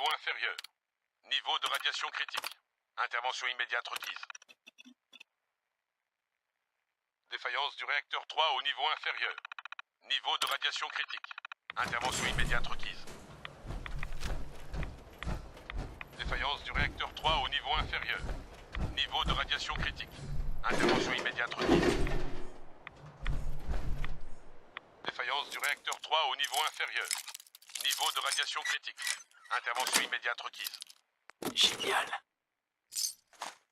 niveau inférieur. Niveau de radiation critique. Intervention immédiate requise. Défaillance du réacteur 3 au niveau inférieur. Niveau de radiation critique. Intervention immédiate requise. Défaillance du réacteur 3 au niveau inférieur. Niveau de radiation critique. Intervention immédiate requise. Défaillance du réacteur 3 au niveau inférieur. Niveau de radiation critique. Intervention immédiate requise. Génial.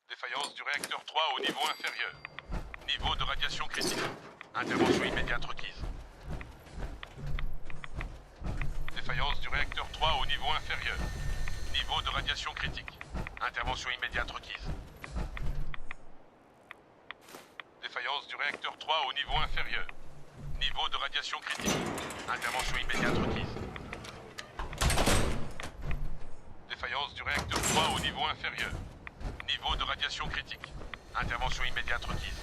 Défaillance du réacteur 3 au niveau inférieur. Niveau de radiation critique. Intervention immédiate requise. Défaillance du réacteur 3 au niveau inférieur. Niveau de radiation critique. Intervention immédiate requise. Défaillance du réacteur 3 au niveau inférieur. Niveau de radiation critique. Intervention immédiate requise. Défaillance du réacteur 3 au niveau inférieur. Niveau de radiation critique. Intervention immédiate requise.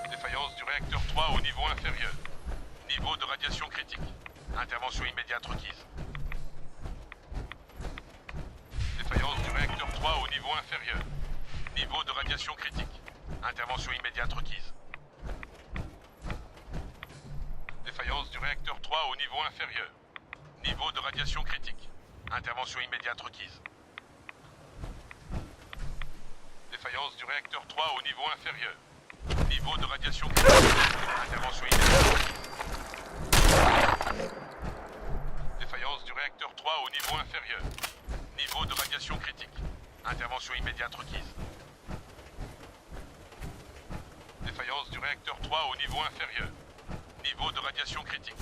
Défaillance du réacteur 3 au niveau inférieur. Niveau de radiation critique. Intervention immédiate requise. Défaillance du réacteur 3 au niveau inférieur. Niveau de radiation critique. Intervention immédiate requise. Défaillance du réacteur 3 au niveau inférieur. Niveau de radiation critique. Intervention immédiate requise. Défaillance du réacteur 3 au niveau inférieur. Niveau de radiation critique. Intervention immédiate requise. Défaillance du réacteur 3 au niveau inférieur. Niveau de radiation critique. Intervention immédiate requise. Défaillance du réacteur 3 au niveau inférieur. Niveau de radiation critique.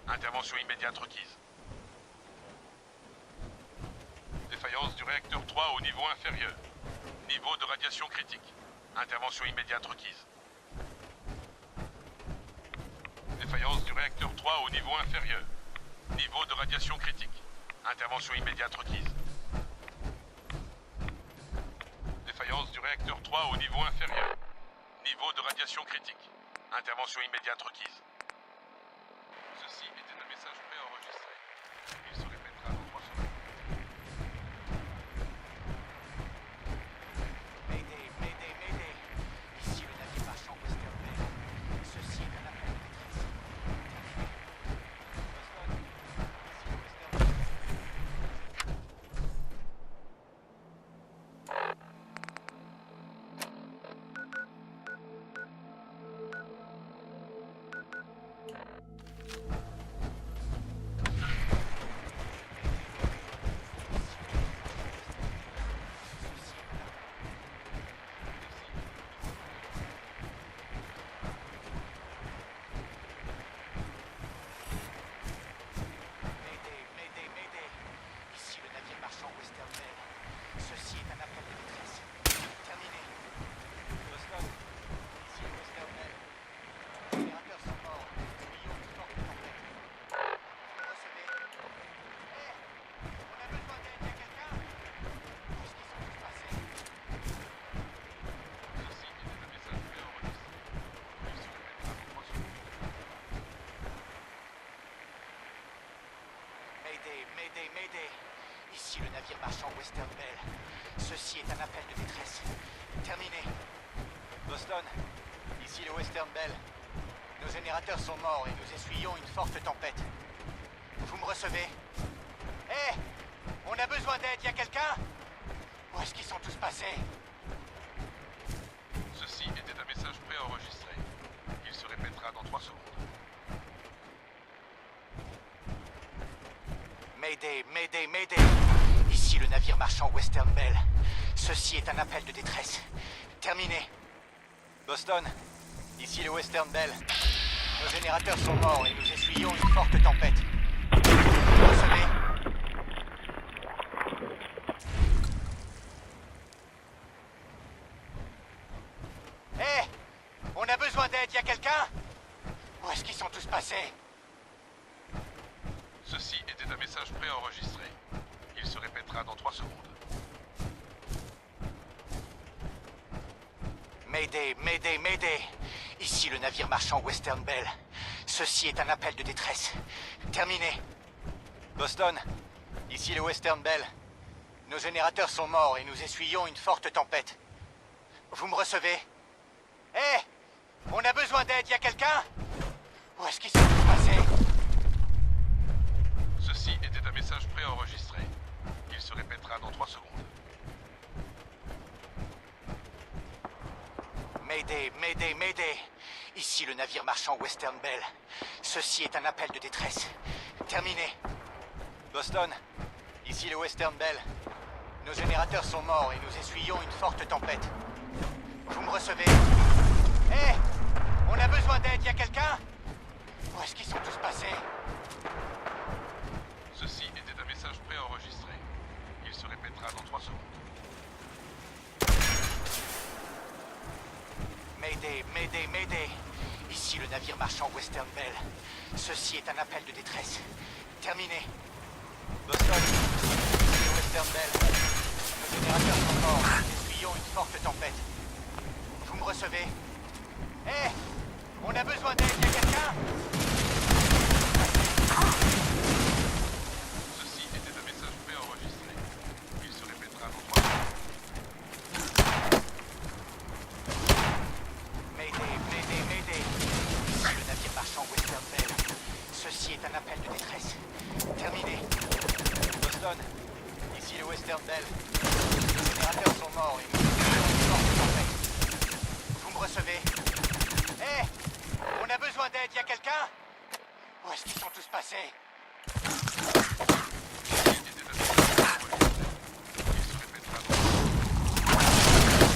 Intervention immédiate requise. Défaillance du réacteur 3 au niveau inférieur. Niveau de radiation critique. Intervention immédiate requise. Défaillance du réacteur 3 au niveau inférieur. Niveau de radiation critique. Intervention immédiate requise. Défaillance du réacteur 3 au niveau inférieur. Niveau de radiation critique. Intervention immédiate requise. Ceci était un message préenregistré. Il se répétera dans 3 secondes. Mayday, Mayday, Mayday. Ici le navire marchand Western Bell. Ceci est un appel de détresse. Mayday, Mayday. Ici le navire marchand Western Bell. Ceci est un appel de détresse. Terminé. Boston, ici le Western Bell. Nos générateurs sont morts et nous essuyons une forte tempête. Vous me recevez? Hé! On a besoin d'aide, y a quelqu'un? Où est-ce qu'ils sont tous passés? Ceci était un message préenregistré. Il se répétera dans 3 secondes. Mayday, Mayday, Mayday. Ici le navire marchand Western Bell. Ceci est un appel de détresse. Terminé. Boston, ici le Western Bell. Nos générateurs sont morts et nous essuyons une forte tempête. Vous recevez? Hé! On a besoin d'aide, y a quelqu'un? Où est-ce qu'ils sont tous passés? Ceci était un message préenregistré. Il se répétera dans 3 secondes. Mayday, Mayday, Mayday. Ici le navire marchand Western Bell. Ceci est un appel de détresse. Terminé. Boston, ici le Western Bell. Nos générateurs sont morts et nous essuyons une forte tempête. Vous me recevez? Hé! On a besoin d'aide, y a quelqu'un? Où est-ce qu'ils sont tous passés? Ceci était un message préenregistré. Il se répétera dans 3 secondes. Mayday, Mayday, Mayday. Ici le navire marchand Western Bell. Ceci est un appel de détresse. Terminé. Boston, ici le Western Bell. Nos générateurs sont morts et nous essuyons une forte tempête. Vous me recevez? Hé! On a besoin d'aide, y a quelqu'un? Où est-ce qu'ils sont tous passés? Ceci était un message préenregistré. Il se répétera dans 3 secondes. Mayday, Mayday, Mayday. Ici le navire marchand Western Bell. Ceci est un appel de détresse. Terminé. Boston, ici le Western Bell. Nos générateurs sont morts. Nous essuyons une forte tempête. Vous me recevez? Hé! On a besoin d'aide, y a quelqu'un? Ceci était un message préenregistré. Il se répétera dans 3 secondes. Mayday, Mayday, Mayday. Ici le navire marchand Western Bell. Ceci est un appel de détresse. Terminé. Boston, ici le Western Bell. Les générateurs sont morts et nous essuyons une forte tempête. Vous me recevez? Hé! On a besoin d'aide, y a quelqu'un? Où est-ce qu'ils sont tous passés? Ceci était un message préenregistré. Il se répétera dans 3 secondes. Mayday, Mayday.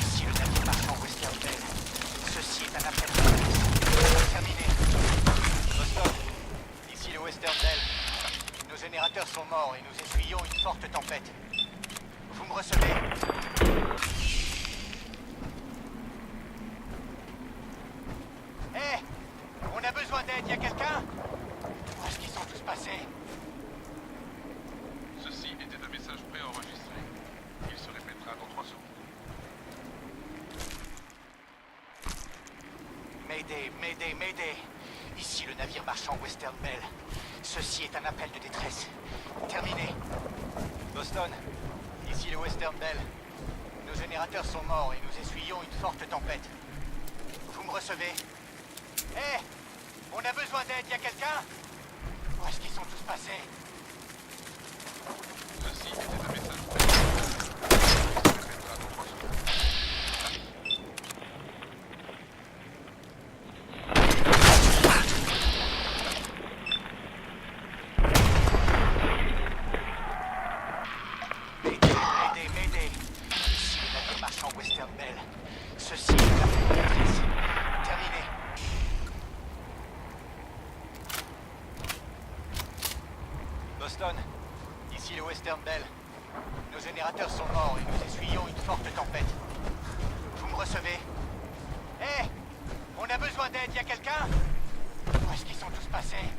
Ici le navire marchand Western Bell. Ceci est un appel de détresse. Terminé. Boston, ici le Western Bell. Nos générateurs sont morts et nous essuyons une forte tempête. Vous me recevez? Hé! On a besoin d'aide, y a quelqu'un? Où est-ce qu'ils sont tous passés? Ceci était un message préenregistré. Il se répétera dans 3 secondes. Mayday, Mayday, Mayday. Ici le navire marchand Western Bell. Ceci est un appel de détresse. Terminé. Boston, ici le Western Bell. Nos générateurs sont morts et nous essuyons une forte tempête. Vous me recevez? Hé! On a besoin d'aide, y a quelqu'un? Où est-ce qu'ils sont tous passés? Ceci était un message préenregistré. Il se répétera dans 3 secondes. Mayday, Mayday, Mayday. Ici le navire marchand Western Bell. Ceci est un appel de détresse. Terminé. Boston, ici le Western Bell. Nos générateurs sont morts et nous essuyons une forte tempête. Vous me recevez? Hé! On a besoin d'aide, y a quelqu'un? Où est-ce qu'ils sont tous passés?